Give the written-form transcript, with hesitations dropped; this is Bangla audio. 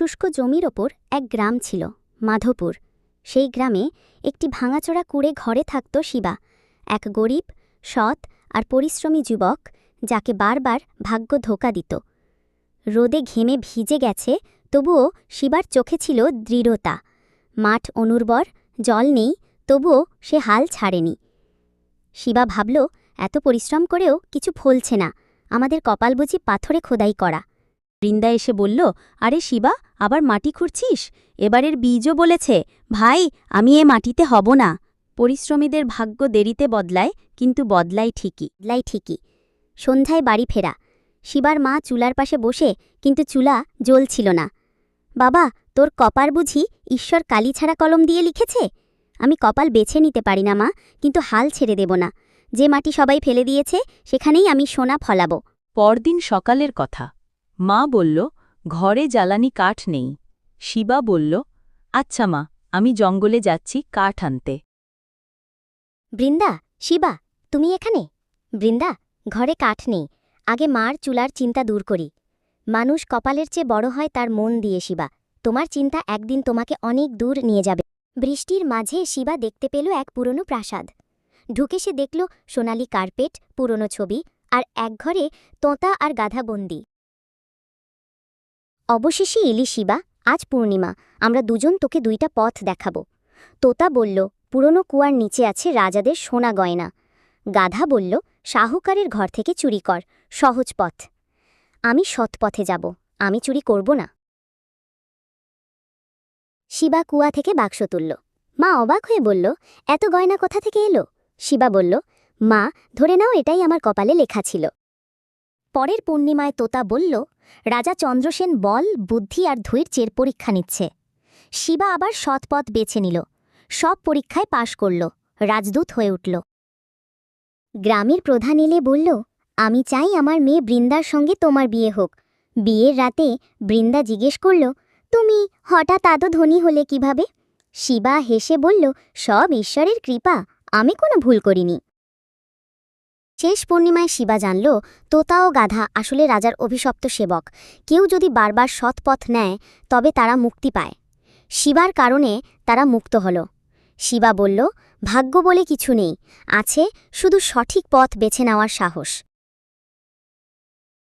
শুষ্ক জমির ওপর এক গ্রাম ছিল, মাধোপুর। সেই গ্রামে একটি ভাঙাচোরা কুঁড়ে ঘরে থাকত শিবা, এক গরিব, সৎ আর পরিশ্রমী যুবক, যাকে বারবার ভাগ্য ধোঁকা দিত। রোদে ঘেমে ভিজে গেছে, তবুও শিবার চোখে ছিল দৃঢ়তা। মাঠ অনুর্বর, জল নেই, তবুও সে হাল ছাড়েনি। শিবা ভাবল, এত পরিশ্রম করেও কিছু ফলছে না, আমাদের কপাল বুঝি পাথরে খোদাই করা। বৃন্দা এসে বলল, আরে শিবা, আবার মাটি খুঁড়ছিস? এবারের বীজও বলেছে, ভাই আমি এ মাটিতে হব না। পরিশ্রমীদের ভাগ্য দেরিতে বদলায়, কিন্তু বদলায় ঠিকই। সন্ধ্যায় বাড়ি ফেরা। শিবার মা চুলার পাশে বসে, কিন্তু চুলা জ্বলছিল না। বাবা, তোর কপাল বুঝি ঈশ্বর কালি ছাড়া কলম দিয়ে লিখেছে? আমি কপাল বেছে নিতে পারি না মা, কিন্তু হাল ছেড়ে দেব না। যে মাটি সবাই ফেলে দিয়েছে, সেখানেই আমি সোনা ফলাব। পরদিন সকালের কথা। মা বলল, ঘরে জ্বালানি কাঠ নেই। শিবা বলল, আচ্ছা মা, আমি জঙ্গলে যাচ্ছি কাঠ আনতে। বৃন্দা, শিবা, তুমি এখানে? বৃন্দা, ঘরে কাঠ নেই, আগে মার চুলার চিন্তা দূর করি। মানুষ কপালের চেয়ে বড় হয় তার মন দিয়ে। শিবা, তোমার চিন্তা একদিন তোমাকে অনেক দূর নিয়ে যাবে। বৃষ্টির মাঝে শিবা দেখতে পেল এক পুরনো প্রাসাদ। ঢুকে সে দেখল সোনালি কার্পেট, পুরনো ছবি, আর এক ঘরে তোতা আর গাধা বন্দি। অবশেষে এলি শিবা, আজ পূর্ণিমা, আমরা দুজন তোকে দুইটা পথ দেখাব। তোতা বলল, পুরনো কুয়ার নিচে আছে রাজাদের সোনা গয়না। গাধা বলল, শাহুকারের ঘর থেকে চুরি কর, সহজ পথ। আমি সৎ পথে যাব, আমি চুরি করব না। শিবা কুয়া থেকে বাক্স তুলল। মা অবাক হয়ে বলল, এত গয়না কোথা থেকে এলো? শিবা বলল, মা, ধরে নাও এটাই আমার কপালে লেখা ছিল। পরের পূর্ণিমায় তোতা বলল, রাজা চন্দ্রসেন বল, বুদ্ধি আর ধৈর্যের পরীক্ষা নিচ্ছে। শিবা আবার সৎ পথ বেছে নিল, সব পরীক্ষায় পাশ করল, রাজদূত হয়ে উঠল। গ্রামের প্রধান এলে বলল, আমি চাই আমার মেয়ে বৃন্দার সঙ্গে তোমার বিয়ে হোক। বিয়ের রাতে বৃন্দা জিজ্ঞেস করল, তুমি হঠাৎ এত ধনী হলে কিভাবে? শিবা হেসে বলল, সব ঈশ্বরের কৃপা, আমি কোনো ভুল করিনি। শেষ পূর্ণিমায় শিবা জানল, তোতা ও গাধা আসলে রাজার অভিশপ্ত সেবক। কেউ যদি বারবার সৎ পথ নেয়, তবে তারা মুক্তি পায়। শিবার কারণে তারা মুক্ত হল। শিবা বলল, ভাগ্য বলে কিছু নেই, আছে শুধু সঠিক পথ বেছে নেওয়ার সাহস।